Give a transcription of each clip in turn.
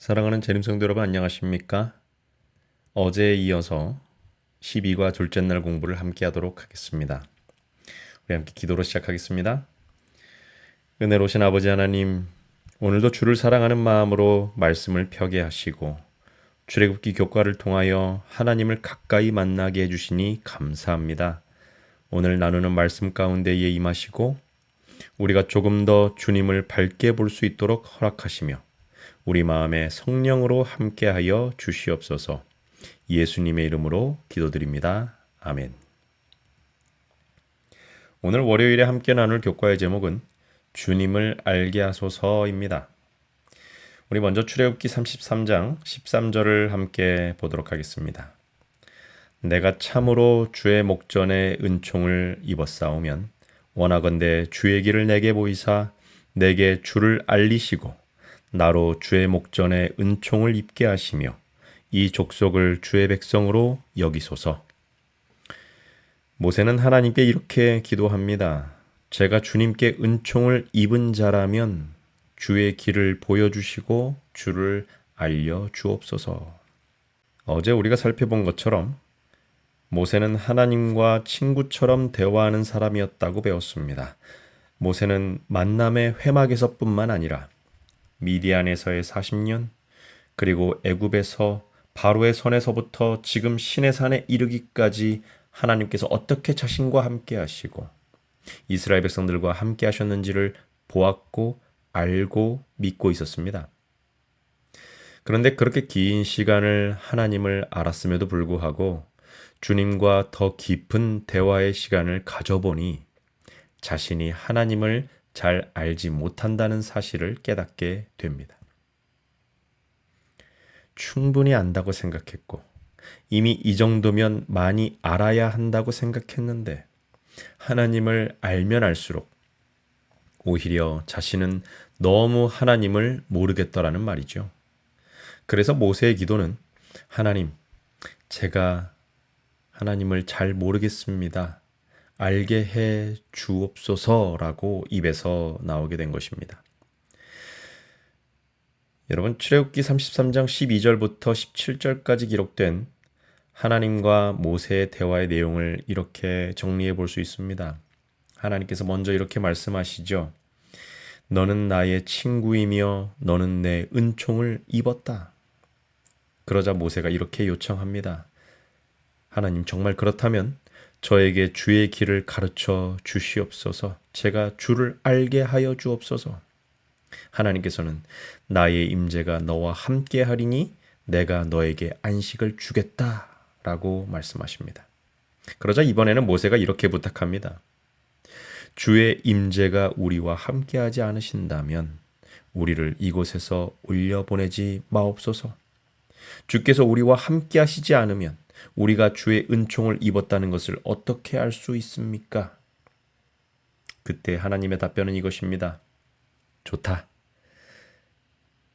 사랑하는 재림성도 여러분 안녕하십니까? 어제에 이어서 12과 둘째 날 공부를 함께 하도록 하겠습니다. 우리 함께 기도로 시작하겠습니다. 은혜로우신 아버지 하나님, 오늘도 주를 사랑하는 마음으로 말씀을 펴게 하시고 출애굽기 교과를 통하여 하나님을 가까이 만나게 해주시니 감사합니다. 오늘 나누는 말씀 가운데에 임하시고 우리가 조금 더 주님을 밝게 볼 수 있도록 허락하시며 우리 마음에 성령으로 함께하여 주시옵소서. 예수님의 이름으로 기도드립니다. 아멘. 오늘 월요일에 함께 나눌 교과의 제목은 주님을 알게 하소서입니다. 우리 먼저 출애굽기 33장 13절을 함께 보도록 하겠습니다. 내가 참으로 주의 목전에 은총을 입었사오면 원하건대 주의 길을 내게 보이사 내게 주를 알리시고 나로 주의 목전에 은총을 입게 하시며 이 족속을 주의 백성으로 여기소서. 모세는 하나님께 이렇게 기도합니다. 제가 주님께 은총을 입은 자라면 주의 길을 보여주시고 주를 알려주옵소서. 어제 우리가 살펴본 것처럼 모세는 하나님과 친구처럼 대화하는 사람이었다고 배웠습니다. 모세는 만남의 회막에서뿐만 아니라 미디안에서의 40년, 그리고 애굽에서 바로의 손에서부터 지금 시내산에 이르기까지 하나님께서 어떻게 자신과 함께 하시고 이스라엘 백성들과 함께 하셨는지를 보았고 알고 믿고 있었습니다. 그런데 그렇게 긴 시간을 하나님을 알았음에도 불구하고 주님과 더 깊은 대화의 시간을 가져보니 자신이 하나님을 잘 알지 못한다는 사실을 깨닫게 됩니다. 충분히 안다고 생각했고 이미 이 정도면 많이 알아야 한다고 생각했는데 하나님을 알면 알수록 오히려 자신은 너무 하나님을 모르겠더라는 말이죠. 그래서 모세의 기도는 하나님, 제가 하나님을 잘 모르겠습니다. 알게 해 주옵소서라고 입에서 나오게 된 것입니다. 여러분, 출애굽기 33장 12절부터 17절까지 기록된 하나님과 모세의 대화의 내용을 이렇게 정리해 볼 수 있습니다. 하나님께서 먼저 이렇게 말씀하시죠. 너는 나의 친구이며 너는 내 은총을 입었다. 그러자 모세가 이렇게 요청합니다. 하나님, 정말 그렇다면 저에게 주의 길을 가르쳐 주시옵소서. 제가 주를 알게 하여 주옵소서. 하나님께서는 나의 임재가 너와 함께 하리니 내가 너에게 안식을 주겠다라고 말씀하십니다. 그러자 이번에는 모세가 이렇게 부탁합니다. 주의 임재가 우리와 함께하지 않으신다면 우리를 이곳에서 올려보내지 마옵소서. 주께서 우리와 함께하시지 않으면 우리가 주의 은총을 입었다는 것을 어떻게 알 수 있습니까? 그때 하나님의 답변은 이것입니다. 좋다.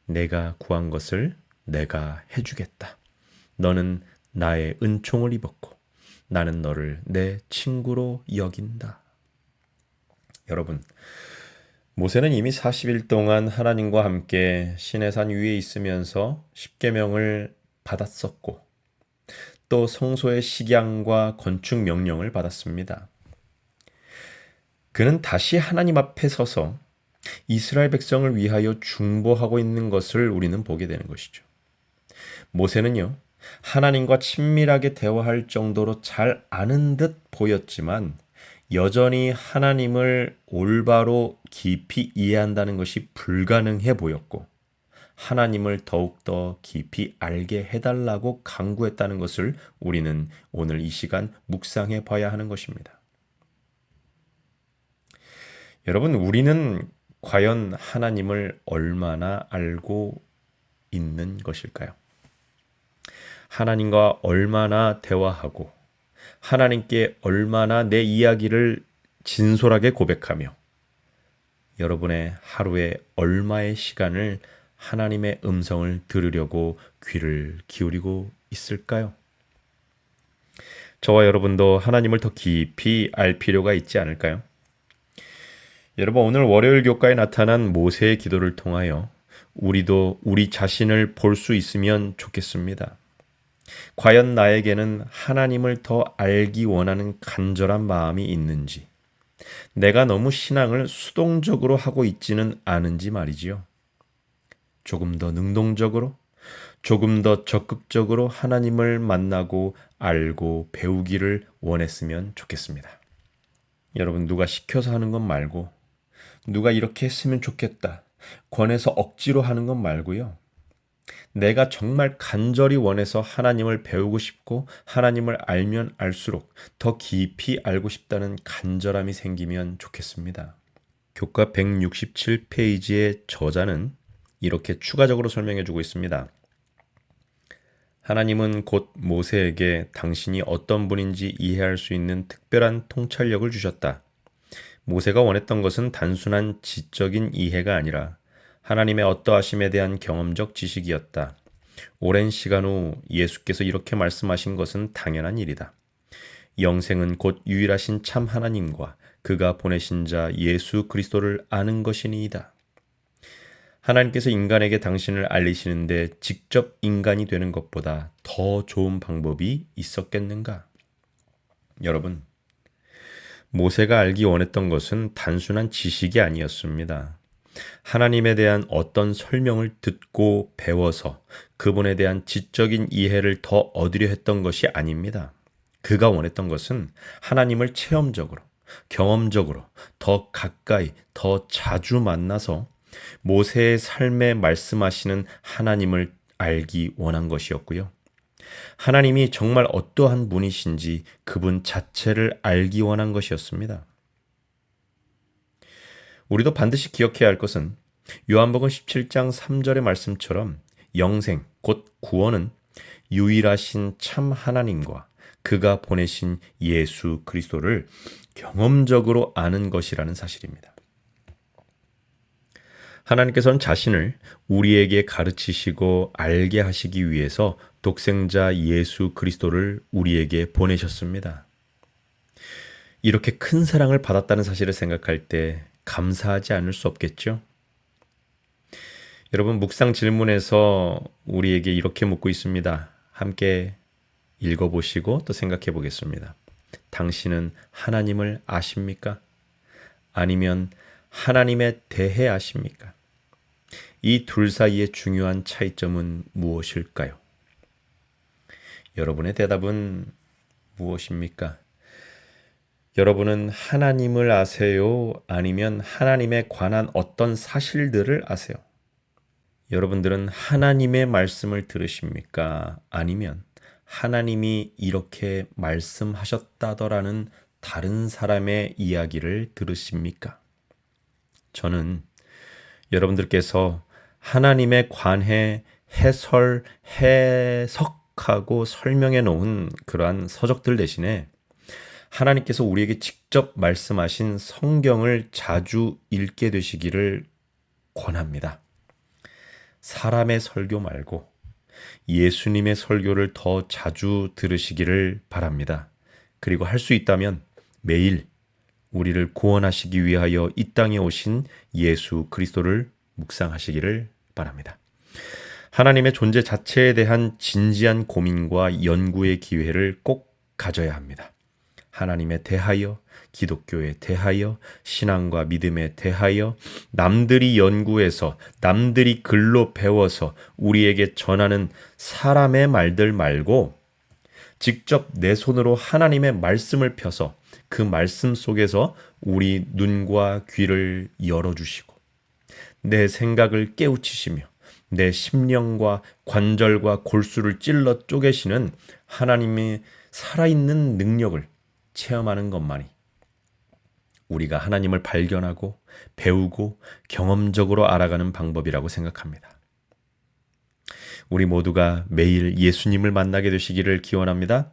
내가 구한 것을 내가 해주겠다. 너는 나의 은총을 입었고 나는 너를 내 친구로 여긴다. 여러분, 모세는 이미 40일 동안 하나님과 함께 시내산 위에 있으면서 십계명을 받았었고 또 성소의 식양과 건축 명령을 받았습니다. 그는 다시 하나님 앞에 서서 이스라엘 백성을 위하여 중보하고 있는 것을 우리는 보게 되는 것이죠. 모세는요, 하나님과 친밀하게 대화할 정도로 잘 아는 듯 보였지만 여전히 하나님을 올바로 깊이 이해한다는 것이 불가능해 보였고 하나님을 더욱더 깊이 알게 해달라고 간구했다는 것을 우리는 오늘 이 시간 묵상해 봐야 하는 것입니다. 여러분, 우리는 과연 하나님을 얼마나 알고 있는 것일까요? 하나님과 얼마나 대화하고 하나님께 얼마나 내 이야기를 진솔하게 고백하며 여러분의 하루에 얼마의 시간을 하나님의 음성을 들으려고 귀를 기울이고 있을까요? 저와 여러분도 하나님을 더 깊이 알 필요가 있지 않을까요? 여러분, 오늘 월요일 교과에 나타난 모세의 기도를 통하여 우리도 우리 자신을 볼 수 있으면 좋겠습니다. 과연 나에게는 하나님을 더 알기 원하는 간절한 마음이 있는지, 내가 너무 신앙을 수동적으로 하고 있지는 않은지 말이지요. 조금 더 능동적으로, 조금 더 적극적으로 하나님을 만나고 알고 배우기를 원했으면 좋겠습니다. 여러분, 누가 시켜서 하는 것 말고, 누가 이렇게 했으면 좋겠다, 권해서 억지로 하는 것 말고요. 내가 정말 간절히 원해서 하나님을 배우고 싶고 하나님을 알면 알수록 더 깊이 알고 싶다는 간절함이 생기면 좋겠습니다. 교과 167페이지의 저자는 이렇게 추가적으로 설명해 주고 있습니다. 하나님은 곧 모세에게 당신이 어떤 분인지 이해할 수 있는 특별한 통찰력을 주셨다. 모세가 원했던 것은 단순한 지적인 이해가 아니라 하나님의 어떠하심에 대한 경험적 지식이었다. 오랜 시간 후 예수께서 이렇게 말씀하신 것은 당연한 일이다. 영생은 곧 유일하신 참 하나님과 그가 보내신 자 예수 그리스도를 아는 것이니이다. 하나님께서 인간에게 당신을 알리시는데 직접 인간이 되는 것보다 더 좋은 방법이 있었겠는가? 여러분, 모세가 알기 원했던 것은 단순한 지식이 아니었습니다. 하나님에 대한 어떤 설명을 듣고 배워서 그분에 대한 지적인 이해를 더 얻으려 했던 것이 아닙니다. 그가 원했던 것은 하나님을 체험적으로, 경험적으로 더 가까이, 더 자주 만나서 모세의 삶에 말씀하시는 하나님을 알기 원한 것이었고요. 하나님이 정말 어떠한 분이신지 그분 자체를 알기 원한 것이었습니다. 우리도 반드시 기억해야 할 것은 요한복음 17장 3절의 말씀처럼 영생, 곧 구원은 유일하신 참 하나님과 그가 보내신 예수 그리스도를 경험적으로 아는 것이라는 사실입니다. 하나님께서는 자신을 우리에게 가르치시고 알게 하시기 위해서 독생자 예수 그리스도를 우리에게 보내셨습니다. 이렇게 큰 사랑을 받았다는 사실을 생각할 때 감사하지 않을 수 없겠죠? 여러분, 묵상 질문에서 우리에게 이렇게 묻고 있습니다. 함께 읽어보시고 또 생각해 보겠습니다. 당신은 하나님을 아십니까? 아니면 하나님에 대해 아십니까? 이 둘 사이의 중요한 차이점은 무엇일까요? 여러분의 대답은 무엇입니까? 여러분은 하나님을 아세요? 아니면 하나님에 관한 어떤 사실들을 아세요? 여러분들은 하나님의 말씀을 들으십니까? 아니면 하나님이 이렇게 말씀하셨다더라는 다른 사람의 이야기를 들으십니까? 저는 여러분들께서 하나님에 관해 해석하고 설명해 놓은 그러한 서적들 대신에 하나님께서 우리에게 직접 말씀하신 성경을 자주 읽게 되시기를 권합니다. 사람의 설교 말고 예수님의 설교를 더 자주 들으시기를 바랍니다. 그리고 할 수 있다면 매일 우리를 구원하시기 위하여 이 땅에 오신 예수 그리스도를 묵상하시기를 바랍니다. 하나님의 존재 자체에 대한 진지한 고민과 연구의 기회를 꼭 가져야 합니다. 하나님에 대하여, 기독교에 대하여, 신앙과 믿음에 대하여 남들이 연구해서 남들이 글로 배워서 우리에게 전하는 사람의 말들 말고 직접 내 손으로 하나님의 말씀을 펴서 그 말씀 속에서 우리 눈과 귀를 열어주시고 내 생각을 깨우치시며 내 심령과 관절과 골수를 찔러 쪼개시는 하나님의 살아있는 능력을 체험하는 것만이 우리가 하나님을 발견하고 배우고 경험적으로 알아가는 방법이라고 생각합니다. 우리 모두가 매일 예수님을 만나게 되시기를 기원합니다.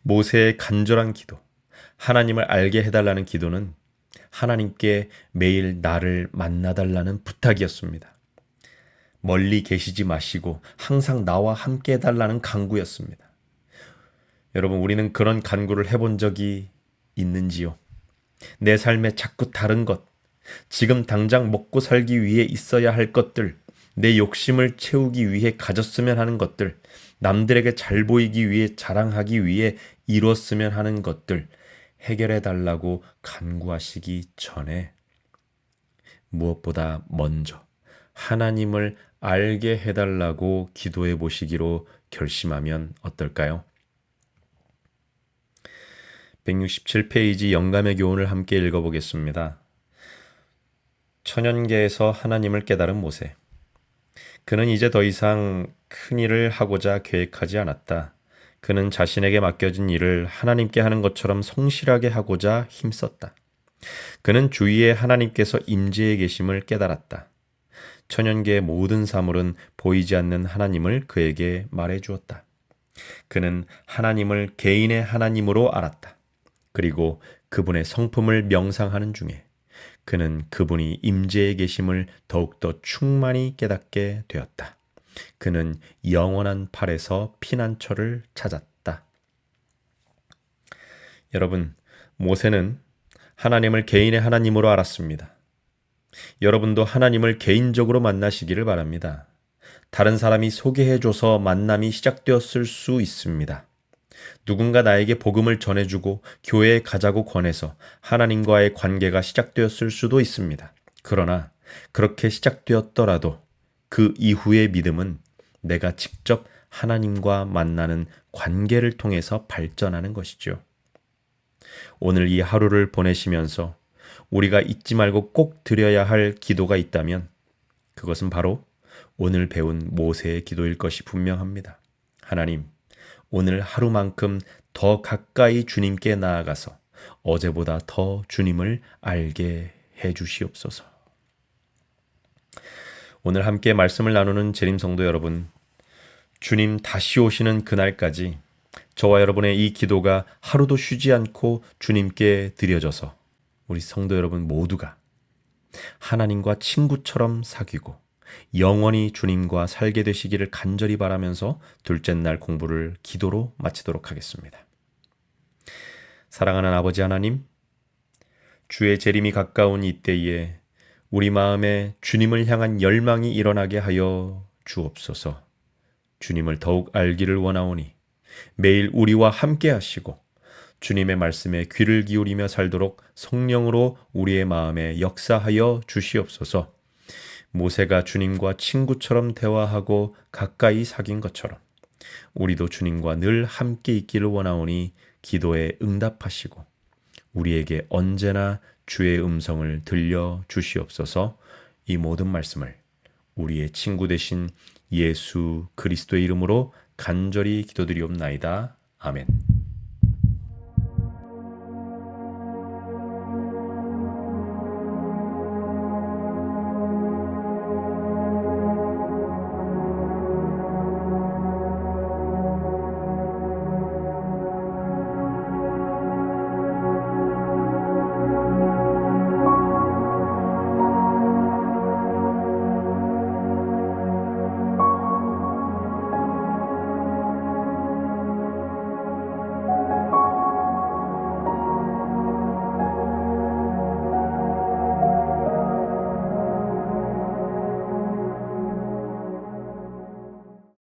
모세의 간절한 기도, 하나님을 알게 해달라는 기도는 하나님께 매일 나를 만나달라는 부탁이었습니다. 멀리 계시지 마시고 항상 나와 함께 해달라는 간구였습니다. 여러분, 우리는 그런 간구를 해본 적이 있는지요? 내 삶에 자꾸 다른 것, 지금 당장 먹고 살기 위해 있어야 할 것들, 내 욕심을 채우기 위해 가졌으면 하는 것들, 남들에게 잘 보이기 위해 자랑하기 위해 이뤘으면 하는 것들 해결해 달라고 간구하시기 전에 무엇보다 먼저 하나님을 알게 해달라고 기도해 보시기로 결심하면 어떨까요? 167페이지 영감의 교훈을 함께 읽어보겠습니다. 천연계에서 하나님을 깨달은 모세. 그는 이제 더 이상 큰 일을 하고자 계획하지 않았다. 그는 자신에게 맡겨진 일을 하나님께 하는 것처럼 성실하게 하고자 힘썼다. 그는 주위에 하나님께서 임재해 계심을 깨달았다. 천연계의 모든 사물은 보이지 않는 하나님을 그에게 말해 주었다. 그는 하나님을 개인의 하나님으로 알았다. 그리고 그분의 성품을 명상하는 중에 그는 그분이 임재해 계심을 더욱더 충만히 깨닫게 되었다. 그는 영원한 팔에서 피난처를 찾았다. 여러분, 모세는 하나님을 개인의 하나님으로 알았습니다. 여러분도 하나님을 개인적으로 만나시기를 바랍니다. 다른 사람이 소개해줘서 만남이 시작되었을 수 있습니다. 누군가 나에게 복음을 전해주고 교회에 가자고 권해서 하나님과의 관계가 시작되었을 수도 있습니다. 그러나 그렇게 시작되었더라도 그 이후의 믿음은 내가 직접 하나님과 만나는 관계를 통해서 발전하는 것이죠. 오늘 이 하루를 보내시면서 우리가 잊지 말고 꼭 드려야 할 기도가 있다면 그것은 바로 오늘 배운 모세의 기도일 것이 분명합니다. 하나님, 오늘 하루만큼 더 가까이 주님께 나아가서 어제보다 더 주님을 알게 해 주시옵소서. 오늘 함께 말씀을 나누는 재림 성도 여러분, 주님 다시 오시는 그날까지 저와 여러분의 이 기도가 하루도 쉬지 않고 주님께 드려져서 우리 성도 여러분 모두가 하나님과 친구처럼 사귀고 영원히 주님과 살게 되시기를 간절히 바라면서 둘째 날 공부를 기도로 마치도록 하겠습니다. 사랑하는 아버지 하나님, 주의 재림이 가까운 이때에 우리 마음에 주님을 향한 열망이 일어나게 하여 주옵소서. 주님을 더욱 알기를 원하오니 매일 우리와 함께 하시고 주님의 말씀에 귀를 기울이며 살도록 성령으로 우리의 마음에 역사하여 주시옵소서. 모세가 주님과 친구처럼 대화하고 가까이 사귄 것처럼 우리도 주님과 늘 함께 있기를 원하오니 기도에 응답하시고 우리에게 언제나 주의 음성을 들려 주시옵소서. 이 모든 말씀을 우리의 친구 되신 예수 그리스도의 이름으로 간절히 기도드리옵나이다. 아멘.